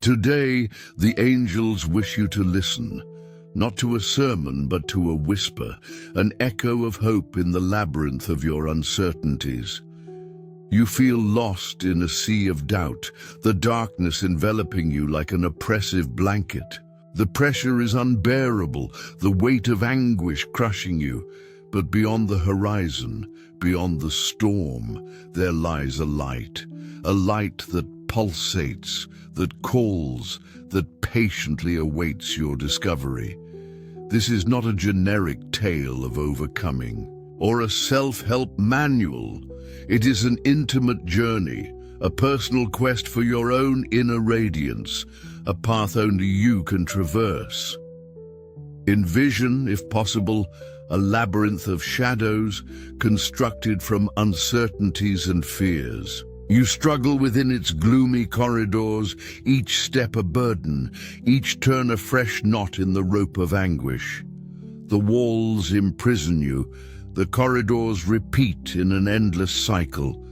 Today, the angels wish you to listen, not to a sermon but to a whisper, an echo of hope in the labyrinth of your uncertainties. You feel lost in a sea of doubt, the darkness enveloping you like an oppressive blanket. The pressure is unbearable, the weight of anguish crushing you. But beyond the horizon, beyond the storm, there lies a light that pulsates, that calls, that patiently awaits your discovery. This is not a generic tale of overcoming or a self-help manual. It is an intimate journey, a personal quest for your own inner radiance, a path only you can traverse. Envision, if possible, a labyrinth of shadows constructed from uncertainties and fears. You struggle within its gloomy corridors, each step a burden, each turn a fresh knot in the rope of anguish. The walls imprison you, the corridors repeat in an endless cycle.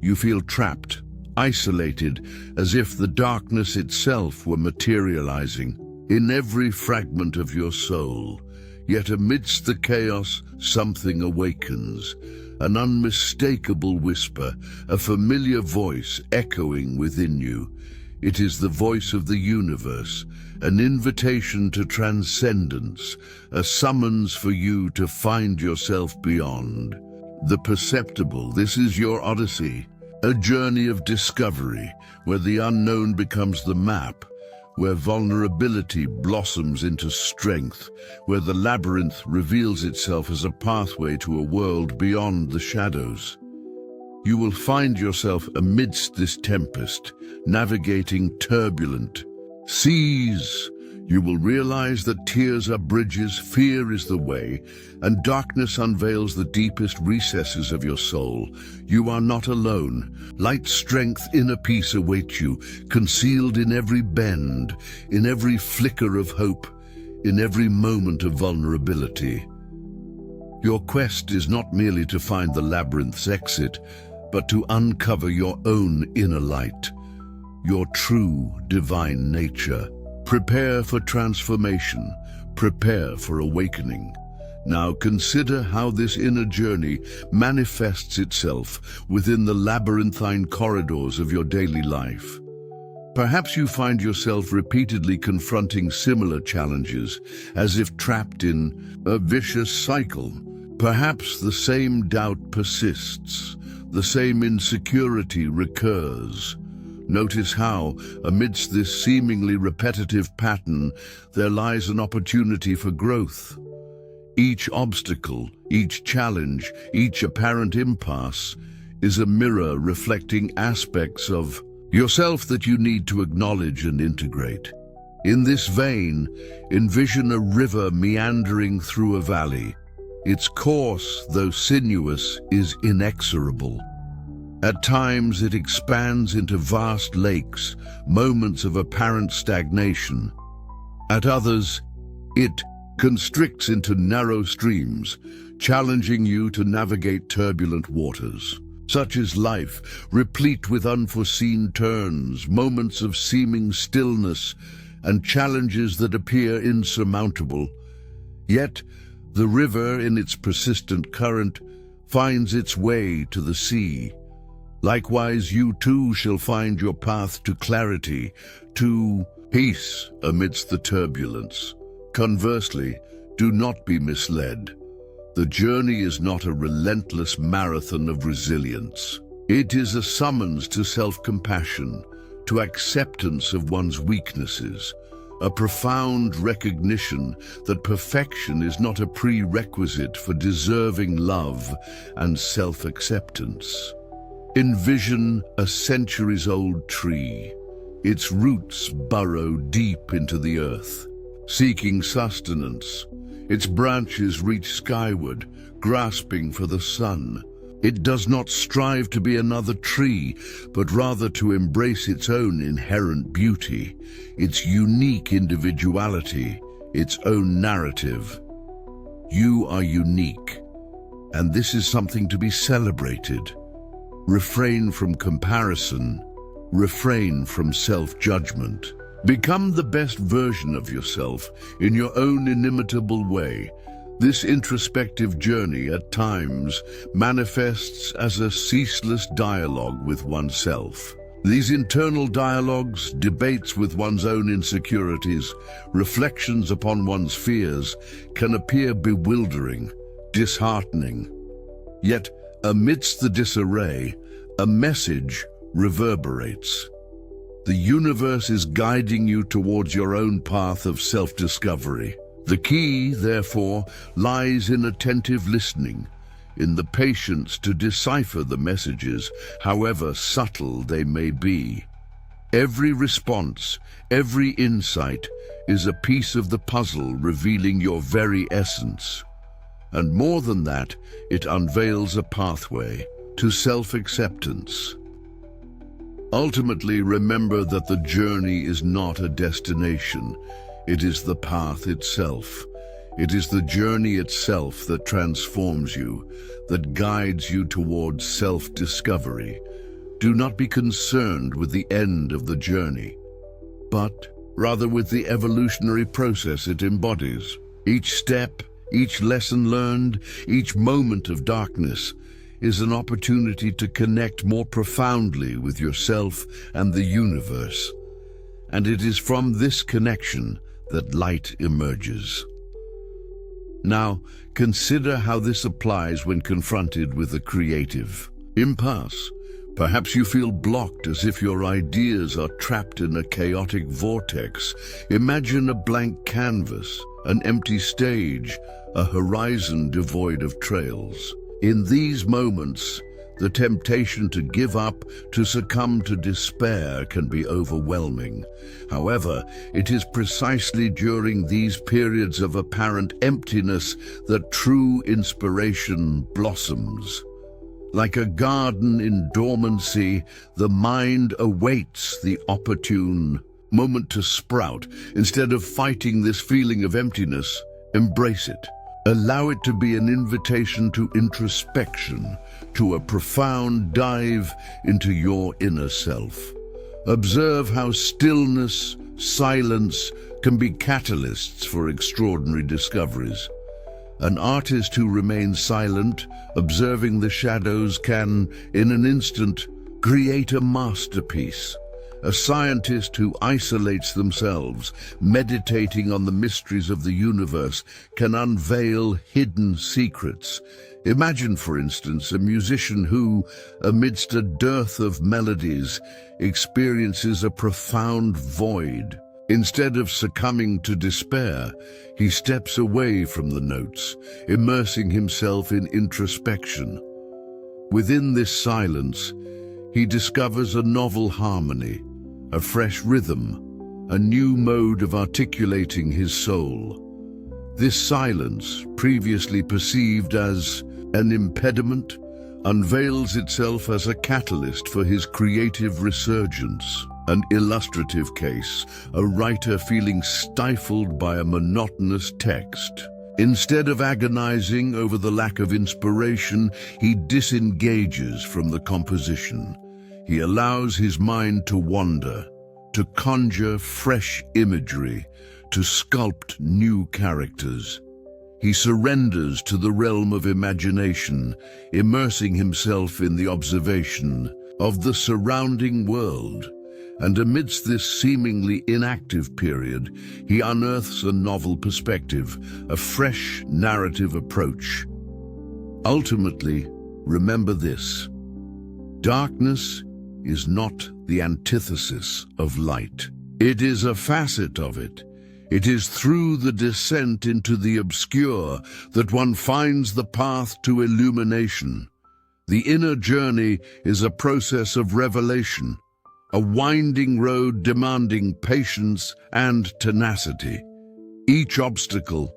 You feel trapped, isolated, as if the darkness itself were materializing in every fragment of your soul. Yet amidst the chaos, something awakens. An unmistakable whisper, a familiar voice echoing within you. It is the voice of the universe, an invitation to transcendence, a summons for you to find yourself beyond the perceptible. This is your odyssey, a journey of discovery, where the unknown becomes the map, where vulnerability blossoms into strength, where the labyrinth reveals itself as a pathway to a world beyond the shadows. You will find yourself amidst this tempest, navigating turbulent seas. You will realize that tears are bridges, fear is the way, and darkness unveils the deepest recesses of your soul. You are not alone. Light, strength, inner peace await you, concealed in every bend, in every flicker of hope, in every moment of vulnerability. Your quest is not merely to find the labyrinth's exit, but to uncover your own inner light, your true divine nature. Prepare for transformation, prepare for awakening. Now consider how this inner journey manifests itself within the labyrinthine corridors of your daily life. Perhaps you find yourself repeatedly confronting similar challenges, as if trapped in a vicious cycle. Perhaps the same doubt persists, the same insecurity recurs. Notice how, amidst this seemingly repetitive pattern, there lies an opportunity for growth. Each obstacle, each challenge, each apparent impasse is a mirror reflecting aspects of yourself that you need to acknowledge and integrate. In this vein, envision a river meandering through a valley. Its course, though sinuous, is inexorable. At times it expands into vast lakes, moments of apparent stagnation. At others, it constricts into narrow streams, challenging you to navigate turbulent waters. Such is life, replete with unforeseen turns, moments of seeming stillness, and challenges that appear insurmountable. Yet, the river, in its persistent current, finds its way to the sea. Likewise, you too shall find your path to clarity, to peace amidst the turbulence. Conversely, do not be misled. The journey is not a relentless marathon of resilience. It is a summons to self-compassion, to acceptance of one's weaknesses, a profound recognition that perfection is not a prerequisite for deserving love and self-acceptance. Envision a centuries-old tree. Its roots burrow deep into the earth, seeking sustenance. Its branches reach skyward, grasping for the sun. It does not strive to be another tree, but rather to embrace its own inherent beauty, its unique individuality, its own narrative. You are unique, and this is something to be celebrated. Refrain from comparison, refrain from self-judgment. Become the best version of yourself in your own inimitable way. This introspective journey at times manifests as a ceaseless dialogue with oneself. These internal dialogues, debates with one's own insecurities, reflections upon one's fears, can appear bewildering, disheartening. Yet, amidst the disarray, a message reverberates. The universe is guiding you towards your own path of self-discovery. The key, therefore, lies in attentive listening, in the patience to decipher the messages, however subtle they may be. Every response, every insight is a piece of the puzzle revealing your very essence. And more than that, it unveils a pathway to self-acceptance. Ultimately, remember that the journey is not a destination. It is the path itself. It is the journey itself that transforms you, that guides you towards self-discovery. Do not be concerned with the end of the journey, but rather with the evolutionary process it embodies. Each step, each lesson learned, each moment of darkness is an opportunity to connect more profoundly with yourself and the universe. And it is from this connection that light emerges. Now, consider how this applies when confronted with a creative impasse. Perhaps you feel blocked, as if your ideas are trapped in a chaotic vortex. Imagine a blank canvas, an empty stage, a horizon devoid of trails. In these moments, the temptation to give up, to succumb to despair can be overwhelming. However, it is precisely during these periods of apparent emptiness that true inspiration blossoms. Like a garden in dormancy, the mind awaits the opportune moment to sprout. Instead of fighting this feeling of emptiness, embrace it. Allow it to be an invitation to introspection, to a profound dive into your inner self. Observe how stillness, silence can be catalysts for extraordinary discoveries. An artist who remains silent, observing the shadows, can, in an instant, create a masterpiece. A scientist who isolates themselves, meditating on the mysteries of the universe, can unveil hidden secrets. Imagine, for instance, a musician who, amidst a dearth of melodies, experiences a profound void. Instead of succumbing to despair, he steps away from the notes, immersing himself in introspection. Within this silence, he discovers a novel harmony, a fresh rhythm, a new mode of articulating his soul. This silence, previously perceived as an impediment, unveils itself as a catalyst for his creative resurgence. An illustrative case, a writer feeling stifled by a monotonous text. Instead of agonizing over the lack of inspiration, he disengages from the composition. He allows his mind to wander, to conjure fresh imagery, to sculpt new characters. He surrenders to the realm of imagination, immersing himself in the observation of the surrounding world. And amidst this seemingly inactive period, he unearths a novel perspective, a fresh narrative approach. Ultimately, remember this: darkness is not the antithesis of light. It is a facet of it. It is through the descent into the obscure that one finds the path to illumination. The inner journey is a process of revelation, a winding road demanding patience and tenacity. Each obstacle,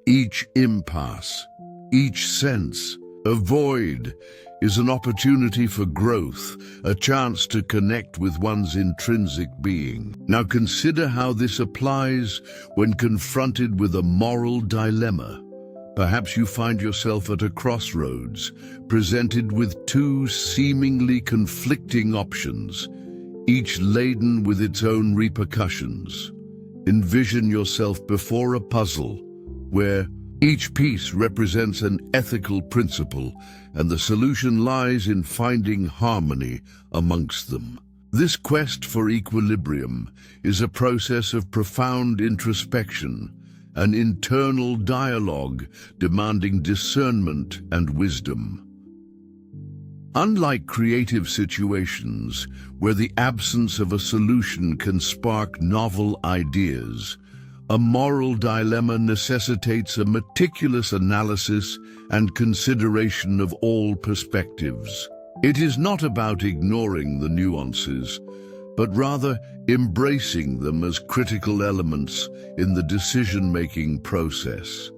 each impasse, each sense of void is an opportunity for growth, a chance to connect with one's intrinsic being. Now consider how this applies when confronted with a moral dilemma. Perhaps you find yourself at a crossroads, presented with two seemingly conflicting options. each laden with its own repercussions. Envision yourself before a puzzle where each piece represents an ethical principle and the solution lies in finding harmony amongst them. This quest for equilibrium is a process of profound introspection, an internal dialogue demanding discernment and wisdom. Unlike creative situations where the absence of a solution can spark novel ideas, a moral dilemma necessitates a meticulous analysis and consideration of all perspectives. It is not about ignoring the nuances, but rather embracing them as critical elements in the decision-making process.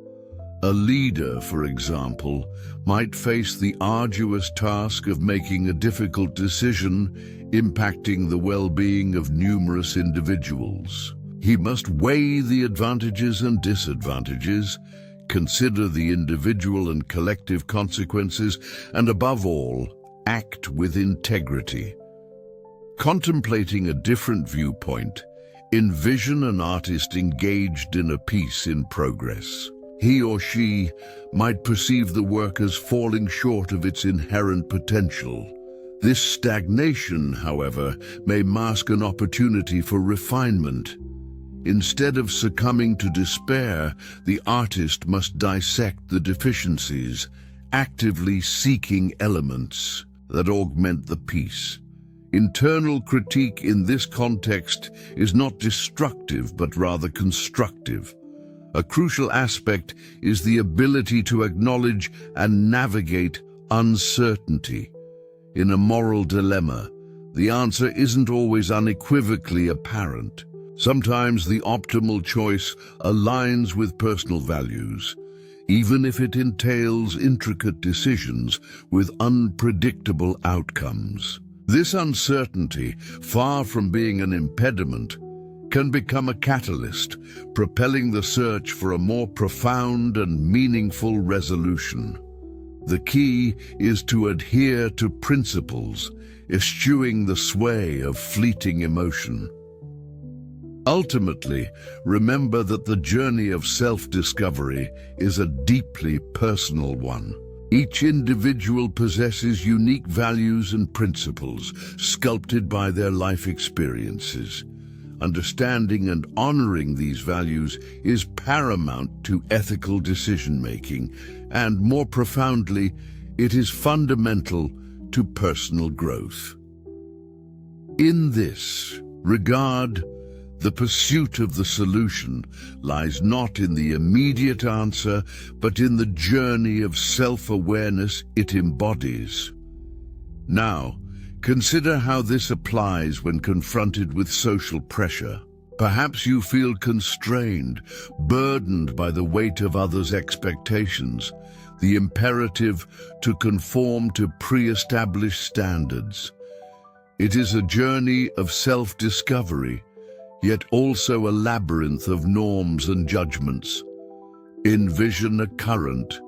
A leader, for example, might face the arduous task of making a difficult decision impacting the well-being of numerous individuals. He must weigh the advantages and disadvantages, consider the individual and collective consequences, and above all, act with integrity. Contemplating a different viewpoint, envision an artist engaged in a piece in progress. He or she might perceive the work as falling short of its inherent potential. This stagnation, however, may mask an opportunity for refinement. Instead of succumbing to despair, the artist must dissect the deficiencies, actively seeking elements that augment the piece. Internal critique in this context is not destructive but rather constructive. A crucial aspect is the ability to acknowledge and navigate uncertainty. In a moral dilemma, the answer isn't always unequivocally apparent. Sometimes the optimal choice aligns with personal values, even if it entails intricate decisions with unpredictable outcomes. This uncertainty, far from being an impediment, can become a catalyst, propelling the search for a more profound and meaningful resolution. The key is to adhere to principles, eschewing the sway of fleeting emotion. Ultimately, remember that the journey of self-discovery is a deeply personal one. Each individual possesses unique values and principles, sculpted by their life experiences. Understanding and honoring these values is paramount to ethical decision-making, and more profoundly, it is fundamental to personal growth. In this regard, the pursuit of the solution lies not in the immediate answer, but in the journey of self-awareness it embodies. Now, consider how this applies when confronted with social pressure. Perhaps you feel constrained, burdened by the weight of others' expectations, the imperative to conform to pre-established standards. It is a journey of self-discovery, yet also a labyrinth of norms and judgments. Envision a current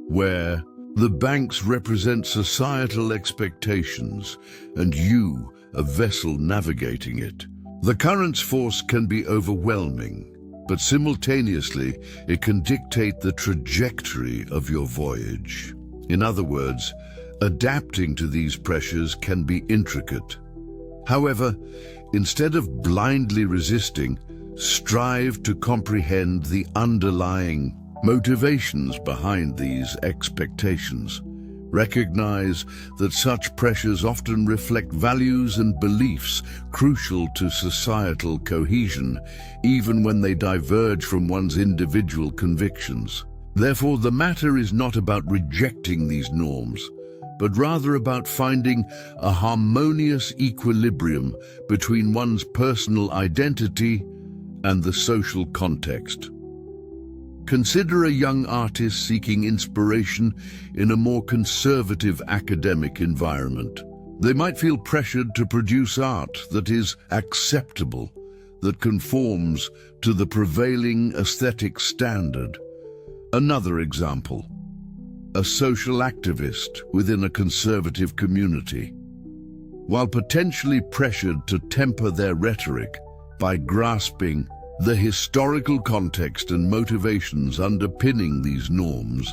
where the banks represent societal expectations and you, a vessel navigating it. The current's force can be overwhelming, but simultaneously it can dictate the trajectory of your voyage. In other words, adapting to these pressures can be intricate. However, instead of blindly resisting, strive to comprehend the underlying motivations behind these expectations. Recognize that such pressures often reflect values and beliefs crucial to societal cohesion, even when they diverge from one's individual convictions. Therefore, the matter is not about rejecting these norms, but rather about finding a harmonious equilibrium between one's personal identity and the social context. Consider a young artist seeking inspiration in a more conservative academic environment. They might feel pressured to produce art that is acceptable, that conforms to the prevailing aesthetic standard. Another example: a social activist within a conservative community. while potentially pressured to temper their rhetoric by grasping the historical context and motivations underpinning these norms.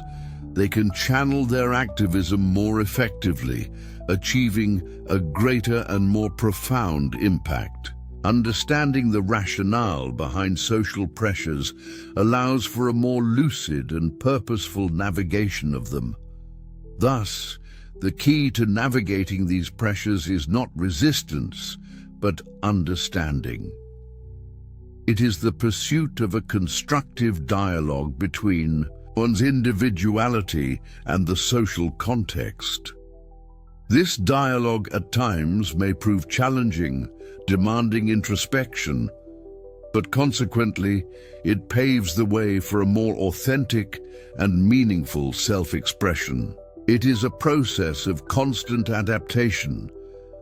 They can channel their activism more effectively, achieving a greater and more profound impact. Understanding the rationale behind social pressures allows for a more lucid and purposeful navigation of them. Thus, the key to navigating these pressures is not resistance, but understanding. It is the pursuit of a constructive dialogue between one's individuality and the social context. This dialogue at times may prove challenging, demanding introspection, but consequently, it paves the way for a more authentic and meaningful self-expression. It is a process of constant adaptation,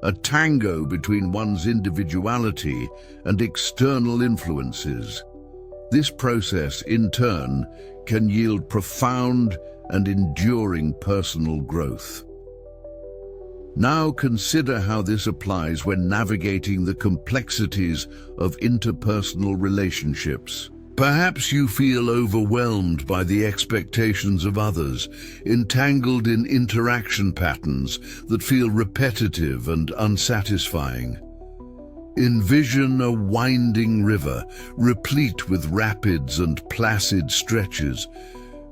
a tango between one's individuality and external influences. This process, in turn, can yield profound and enduring personal growth. Now consider how this applies when navigating the complexities of interpersonal relationships. Perhaps you feel overwhelmed by the expectations of others, entangled in interaction patterns that feel repetitive and unsatisfying. Envision a winding river, replete with rapids and placid stretches,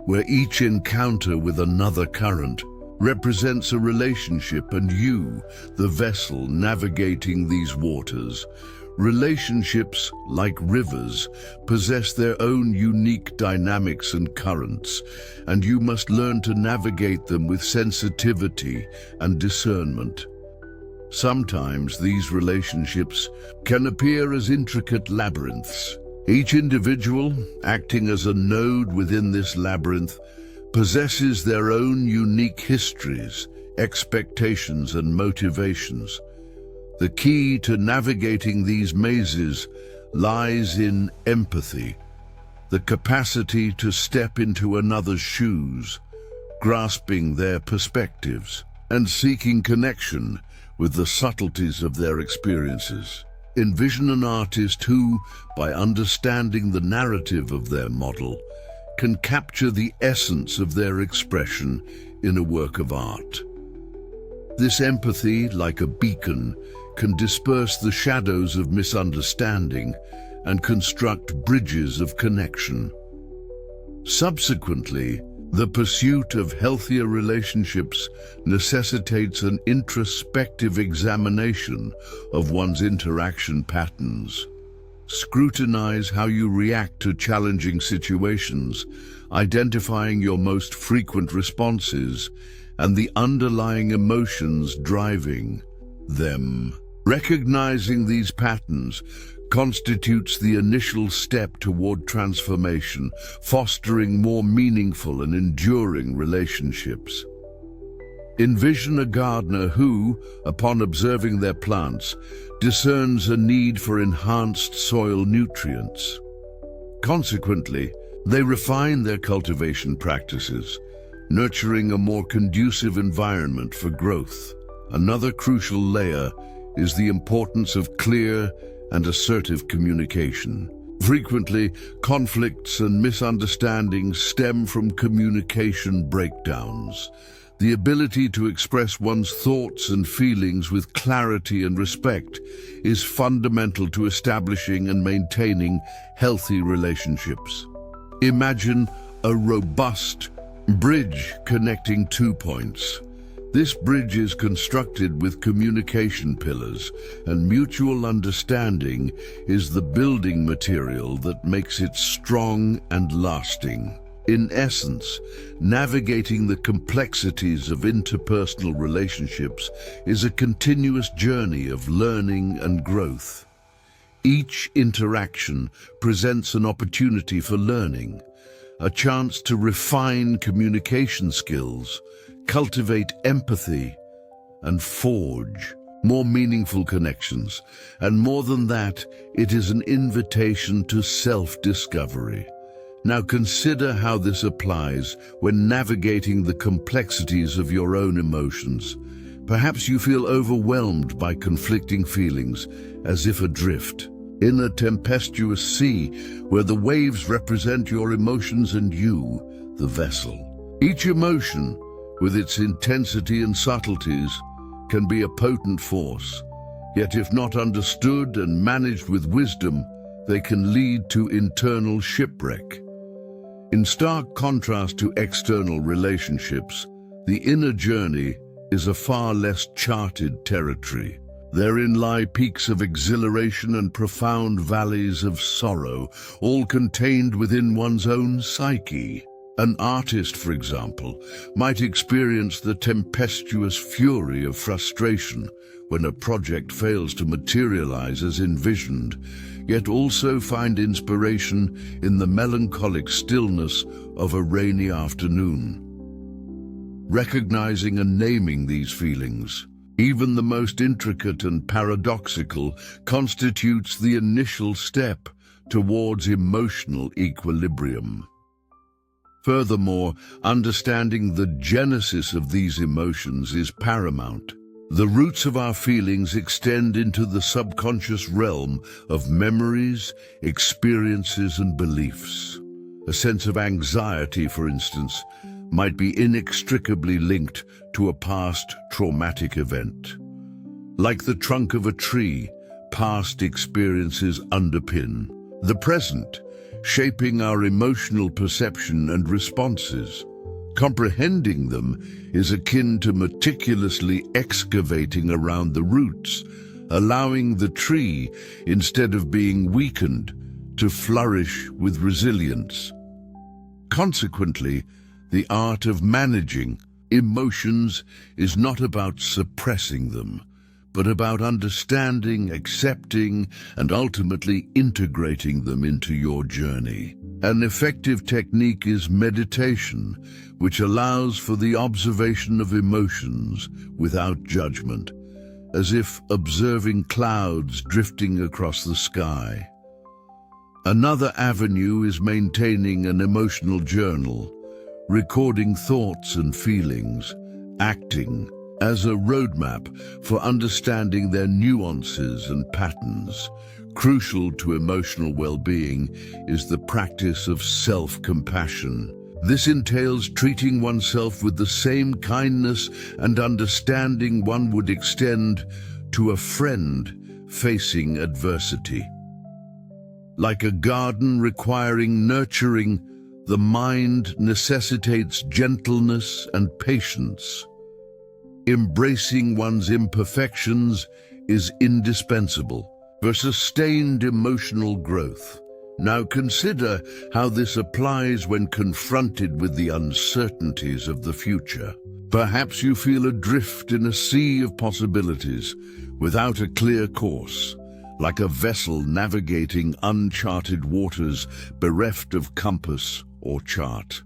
where each encounter with another current represents a relationship and you, the vessel navigating these waters. Relationships, like rivers, possess their own unique dynamics and currents, and you must learn to navigate them with sensitivity and discernment. Sometimes these relationships can appear as intricate labyrinths. Each individual, acting as a node within this labyrinth, possesses their own unique histories, expectations, and motivations. The key to navigating these mazes lies in empathy, the capacity to step into another's shoes, grasping their perspectives, and seeking connection with the subtleties of their experiences. Envision an artist who, by understanding the narrative of their model, can capture the essence of their expression in a work of art. This empathy, like a beacon, can disperse the shadows of misunderstanding and construct bridges of connection. Subsequently, the pursuit of healthier relationships necessitates an introspective examination of one's interaction patterns. Scrutinize how you react to challenging situations, identifying your most frequent responses and the underlying emotions driving them. Recognizing these patterns constitutes the initial step toward transformation, fostering more meaningful and enduring relationships. Envision a gardener who, upon observing their plants, discerns a need for enhanced soil nutrients. Consequently, they refine their cultivation practices, nurturing a more conducive environment for growth. Another crucial layer is the importance of clear and assertive communication. Frequently, conflicts and misunderstandings stem from communication breakdowns. The ability to express one's thoughts and feelings with clarity and respect is fundamental to establishing and maintaining healthy relationships. Imagine a robust bridge connecting 2 points. This bridge is constructed with communication pillars, and mutual understanding is the building material that makes it strong and lasting. In essence, navigating the complexities of interpersonal relationships is a continuous journey of learning and growth. Each interaction presents an opportunity for learning, a chance to refine communication skills, cultivate empathy, and forge more meaningful connections. And more than that, it is an invitation to self-discovery. Now consider how this applies when navigating the complexities of your own emotions. Perhaps you feel overwhelmed by conflicting feelings, as if adrift in a tempestuous sea where the waves represent your emotions and you, the vessel. Each emotion, with its intensity and subtleties, can be a potent force, yet if not understood and managed with wisdom, they can lead to internal shipwreck. In stark contrast to external relationships, the inner journey is a far less charted territory. Therein lie peaks of exhilaration and profound valleys of sorrow, all contained within one's own psyche. An artist, for example, might experience the tempestuous fury of frustration when a project fails to materialize as envisioned, yet also find inspiration in the melancholic stillness of a rainy afternoon. Recognizing and naming these feelings, even the most intricate and paradoxical, constitutes the initial step towards emotional equilibrium. Furthermore, understanding the genesis of these emotions is paramount. The roots of our feelings extend into the subconscious realm of memories, experiences, and beliefs. A sense of anxiety, for instance, might be inextricably linked to a past traumatic event. Like the trunk of a tree, past experiences underpin the present, shaping our emotional perception and responses. Comprehending them is akin to meticulously excavating around the roots, allowing the tree, instead of being weakened, to flourish with resilience. Consequently, the art of managing emotions is not about suppressing them, but about understanding, accepting, and ultimately integrating them into your journey. An effective technique is meditation, which allows for the observation of emotions without judgment, as if observing clouds drifting across the sky. Another avenue is maintaining an emotional journal, recording thoughts and feelings, acting as a roadmap for understanding their nuances and patterns. Crucial to emotional well-being is the practice of self-compassion. This entails treating oneself with the same kindness and understanding one would extend to a friend facing adversity. Like a garden requiring nurturing, the mind necessitates gentleness and patience. Embracing one's imperfections is indispensable for sustained emotional growth. Now consider how this applies when confronted with the uncertainties of the future. Perhaps you feel adrift in a sea of possibilities without a clear course, like a vessel navigating uncharted waters bereft of compass or chart.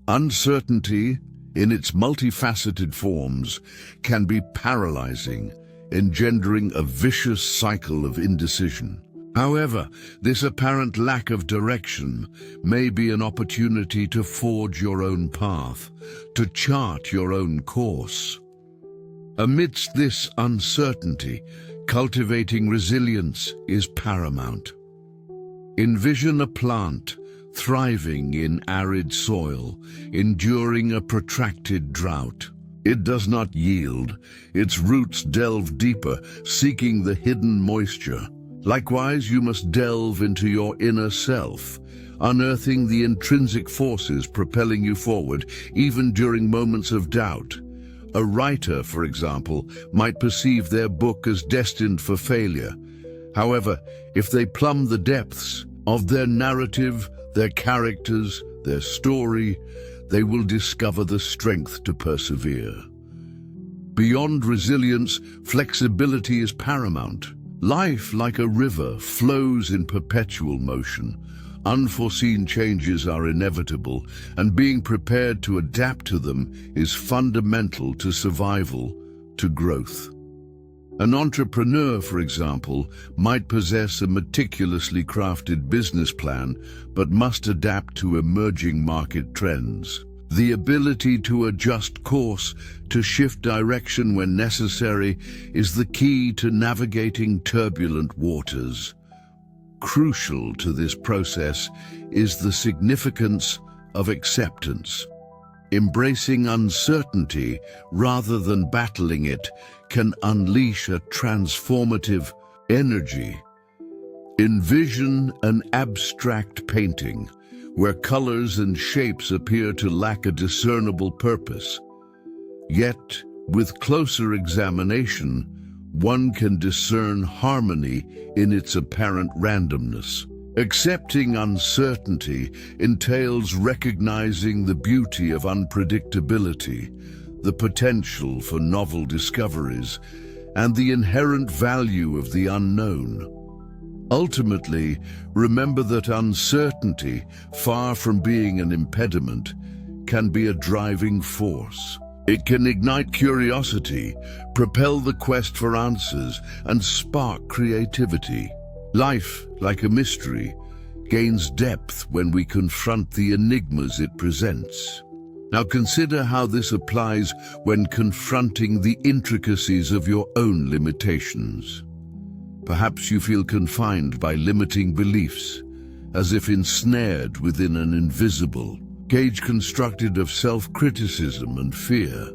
Uncertainty, in its multifaceted forms, can be paralyzing, engendering a vicious cycle of indecision. However, this apparent lack of direction may be an opportunity to forge your own path, to chart your own course. Amidst this uncertainty, cultivating resilience is paramount. Envision a plant thriving in arid soil, enduring a protracted drought. It does not yield. Its roots delve deeper, seeking the hidden moisture. Likewise, you must delve into your inner self, unearthing the intrinsic forces propelling you forward, even during moments of doubt. A writer, for example, might perceive their book as destined for failure. However, if they plumb the depths of their narrative, their characters, their story, they will discover the strength to persevere. Beyond resilience, flexibility is paramount. Life, like a river, flows in perpetual motion. Unforeseen changes are inevitable, and being prepared to adapt to them is fundamental to survival, to growth. An entrepreneur, for example, might possess a meticulously crafted business plan, but must adapt to emerging market trends. The ability to adjust course, to shift direction when necessary, is the key to navigating turbulent waters. Crucial to this process is the significance of acceptance. Embracing uncertainty rather than battling it can unleash a transformative energy. Envision an abstract painting where colors and shapes appear to lack a discernible purpose. Yet, with closer examination, one can discern harmony in its apparent randomness. Accepting uncertainty entails recognizing the beauty of unpredictability, the potential for novel discoveries, and the inherent value of the unknown. Ultimately, remember that uncertainty, far from being an impediment, can be a driving force. It can ignite curiosity, propel the quest for answers, and spark creativity. Life, like a mystery, gains depth when we confront the enigmas it presents. Now consider how this applies when confronting the intricacies of your own limitations. Perhaps you feel confined by limiting beliefs, as if ensnared within an invisible cage constructed of self-criticism and fear.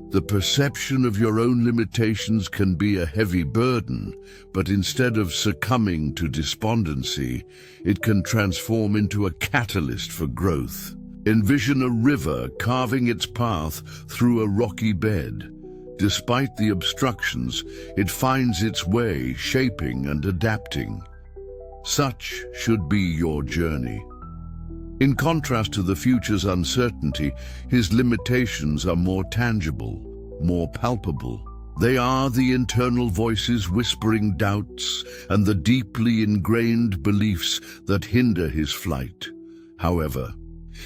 The perception of your own limitations can be a heavy burden, but instead of succumbing to despondency, it can transform into a catalyst for growth. Envision a river carving its path through a rocky bed. Despite the obstructions, it finds its way, shaping and adapting. Such should be your journey. In contrast to the future's uncertainty, his limitations are more tangible, more palpable. They are the internal voices whispering doubts and the deeply ingrained beliefs that hinder his flight. However,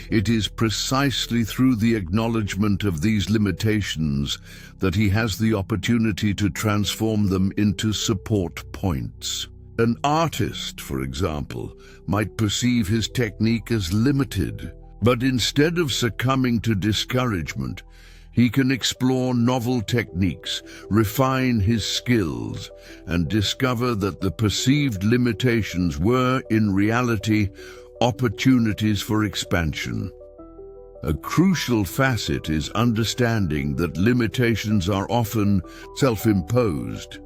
it is precisely through the acknowledgement of these limitations that he has the opportunity to transform them into support points. An artist, for example, might perceive his technique as limited, but instead of succumbing to discouragement, he can explore novel techniques, refine his skills, and discover that the perceived limitations were, in reality, opportunities for expansion. A crucial facet is understanding that limitations are often self-imposed.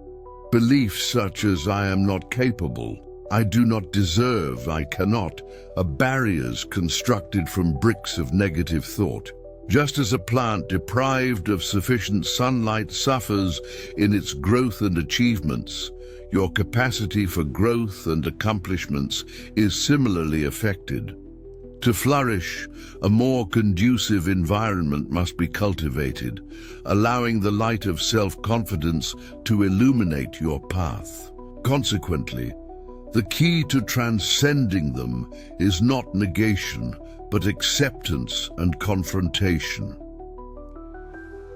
Beliefs such as "I am not capable," "I do not deserve," "I cannot," are barriers constructed from bricks of negative thought. Just as a plant deprived of sufficient sunlight suffers in its growth and achievements, your capacity for growth and accomplishments is similarly affected. To flourish, a more conducive environment must be cultivated, allowing the light of self-confidence to illuminate your path. Consequently, the key to transcending them is not negation, but acceptance and confrontation.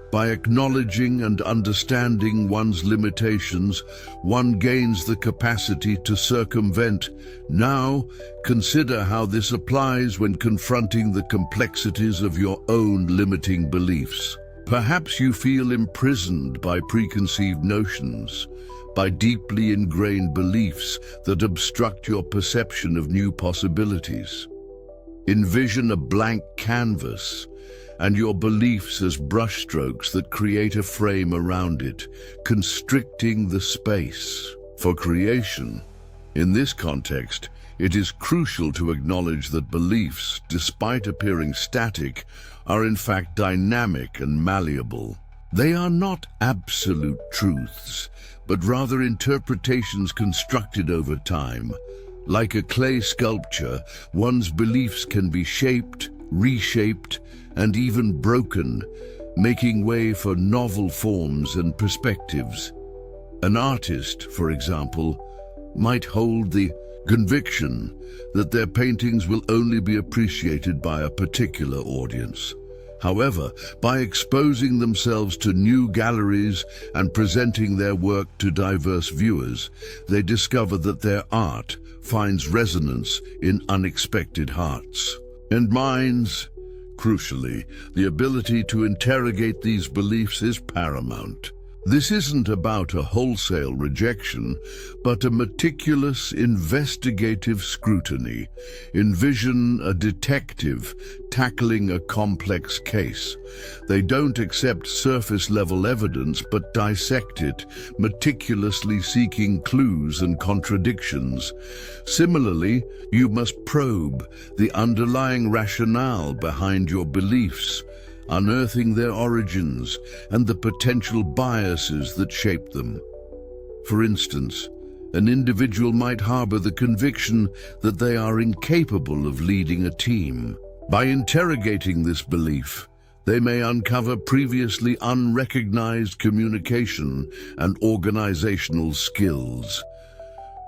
By acknowledging and understanding one's limitations, one gains the capacity to circumvent. Now, consider how this applies when confronting the complexities of your own limiting beliefs. Perhaps you feel imprisoned by preconceived notions, by deeply ingrained beliefs that obstruct your perception of new possibilities. Envision a blank canvas and your beliefs as brushstrokes that create a frame around it, constricting the space for creation. In this context, it is crucial to acknowledge that beliefs, despite appearing static, are in fact dynamic and malleable. They are not absolute truths, but rather interpretations constructed over time. Like a clay sculpture, one's beliefs can be shaped, reshaped, and even broken, making way for novel forms and perspectives. An artist, for example, might hold the conviction that their paintings will only be appreciated by a particular audience. However, by exposing themselves to new galleries and presenting their work to diverse viewers, they discover that their art finds resonance in unexpected hearts and minds. Crucially, the ability to interrogate these beliefs is paramount. This isn't about a wholesale rejection, but a meticulous, investigative scrutiny. Envision a detective tackling a complex case. They don't accept surface-level evidence, but dissect it, meticulously seeking clues and contradictions. Similarly, you must probe the underlying rationale behind your beliefs, unearthing their origins and the potential biases that shape them. For instance, an individual might harbor the conviction that they are incapable of leading a team. By interrogating this belief, they may uncover previously unrecognized communication and organizational skills.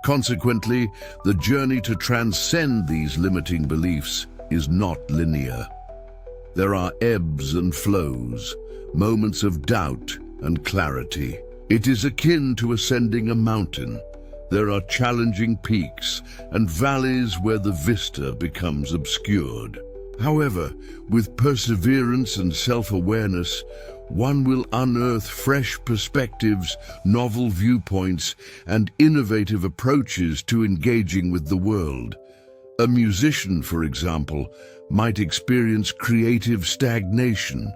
Consequently, the journey to transcend these limiting beliefs is not linear. There are ebbs and flows, moments of doubt and clarity. It is akin to ascending a mountain. There are challenging peaks and valleys where the vista becomes obscured. However, with perseverance and self-awareness, one will unearth fresh perspectives, novel viewpoints, and innovative approaches to engaging with the world. A musician, for example, might experience creative stagnation.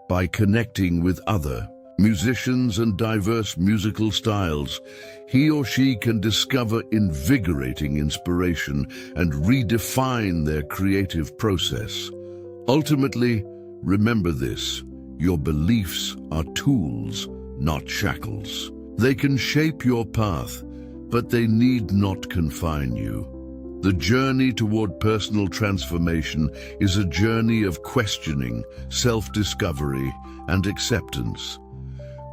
By connecting with other musicians and diverse musical styles, he or she can discover invigorating inspiration and redefine their creative process. Ultimately, remember this: your beliefs are tools, not shackles. They can shape your path, but they need not confine you. The journey toward personal transformation is a journey of questioning, self-discovery, and acceptance.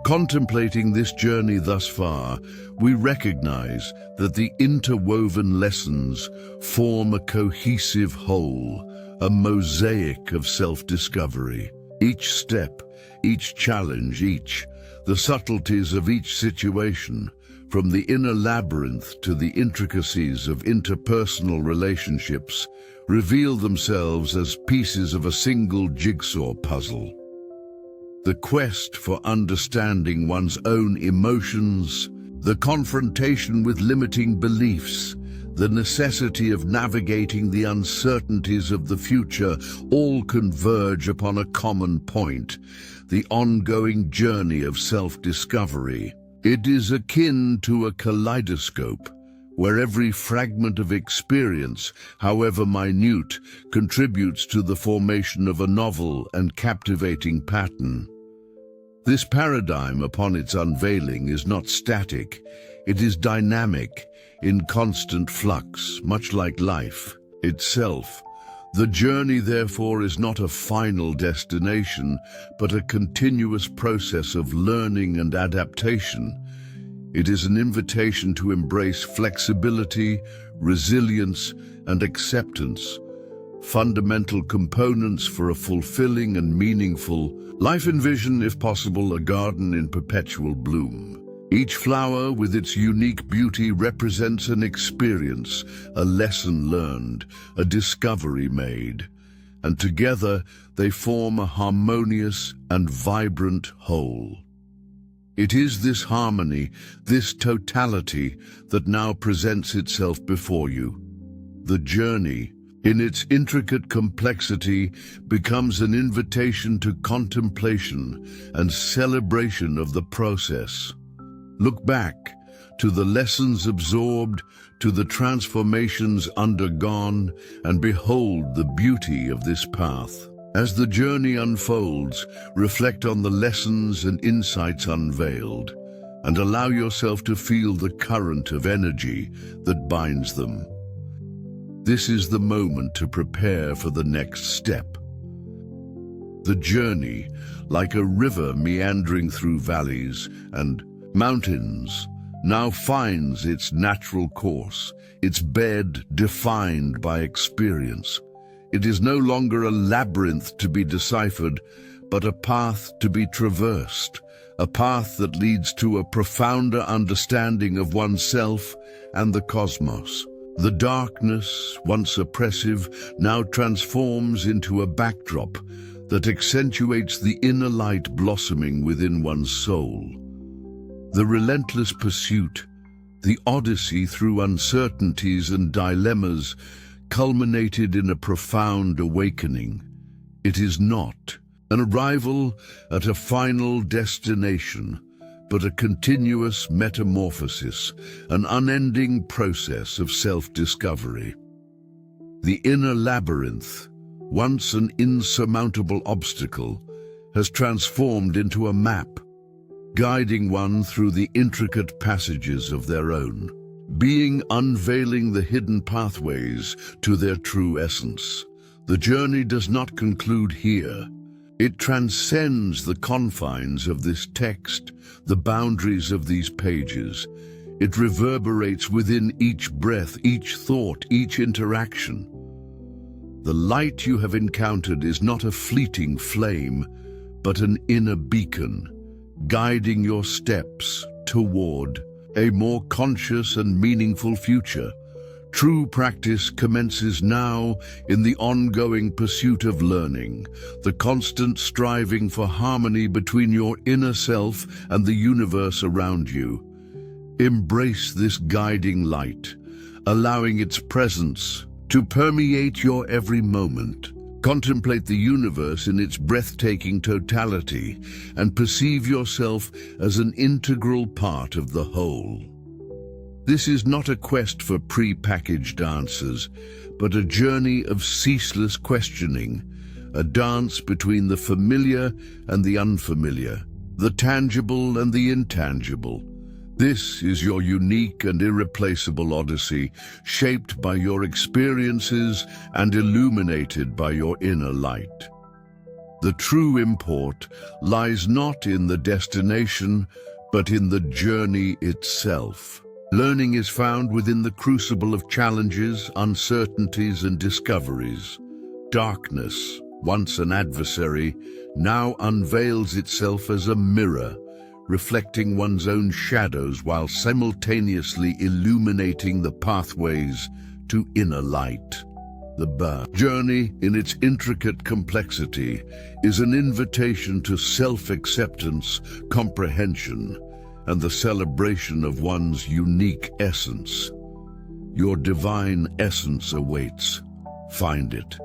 Contemplating this journey thus far, we recognize that the interwoven lessons form a cohesive whole, a mosaic of self-discovery. Each step, each challenge, the subtleties of each situation, from the inner labyrinth to the intricacies of interpersonal relationships, reveal themselves as pieces of a single jigsaw puzzle. The quest for understanding one's own emotions, the confrontation with limiting beliefs, the necessity of navigating the uncertainties of the future all converge upon a common point: the ongoing journey of self-discovery. It is akin to a kaleidoscope, where every fragment of experience, however minute, contributes to the formation of a novel and captivating pattern. This paradigm, upon its unveiling, is not static. It is dynamic, in constant flux, much like life itself. The journey, therefore, is not a final destination, but a continuous process of learning and adaptation. It is an invitation to embrace flexibility, resilience, and acceptance, fundamental components for a fulfilling and meaningful life. Envision, if possible, a garden in perpetual bloom. Each flower, with its unique beauty, represents an experience, a lesson learned, a discovery made, and together they form a harmonious and vibrant whole. It is this harmony, this totality, that now presents itself before you. The journey, in its intricate complexity, becomes an invitation to contemplation and celebration of the process. Look back to the lessons absorbed, to the transformations undergone, and behold the beauty of this path. As the journey unfolds, reflect on the lessons and insights unveiled, and allow yourself to feel the current of energy that binds them. This is the moment to prepare for the next step. The journey, like a river meandering through valleys and mountains, now finds its natural course, its bed defined by experience. It is no longer a labyrinth to be deciphered, but a path to be traversed, a path that leads to a profounder understanding of oneself and the cosmos. The darkness, once oppressive, now transforms into a backdrop that accentuates the inner light blossoming within one's soul. The relentless pursuit, the odyssey through uncertainties and dilemmas, culminated in a profound awakening. It is not an arrival at a final destination, but a continuous metamorphosis, an unending process of self-discovery. The inner labyrinth, once an insurmountable obstacle, has transformed into a map, guiding one through the intricate passages of their own being, unveiling the hidden pathways to their true essence. The journey does not conclude here. It transcends the confines of this text, the boundaries of these pages. It reverberates within each breath, each thought, each interaction. The light you have encountered is not a fleeting flame, but an inner beacon, guiding your steps toward a more conscious and meaningful future. True practice commences now in the ongoing pursuit of learning, the constant striving for harmony between your inner self and the universe around you. Embrace this guiding light, allowing its presence to permeate your every moment. Contemplate the universe in its breathtaking totality and perceive yourself as an integral part of the whole. This is not a quest for pre-packaged answers, but a journey of ceaseless questioning, a dance between the familiar and the unfamiliar, the tangible and the intangible. This is your unique and irreplaceable odyssey, shaped by your experiences and illuminated by your inner light. The true import lies not in the destination, but in the journey itself. Learning is found within the crucible of challenges, uncertainties, and discoveries. Darkness, once an adversary, now unveils itself as a mirror, reflecting one's own shadows while simultaneously illuminating the pathways to inner light. The birth journey, in its intricate complexity, is an invitation to self-acceptance, comprehension, and the celebration of one's unique essence. Your divine essence awaits. Find it.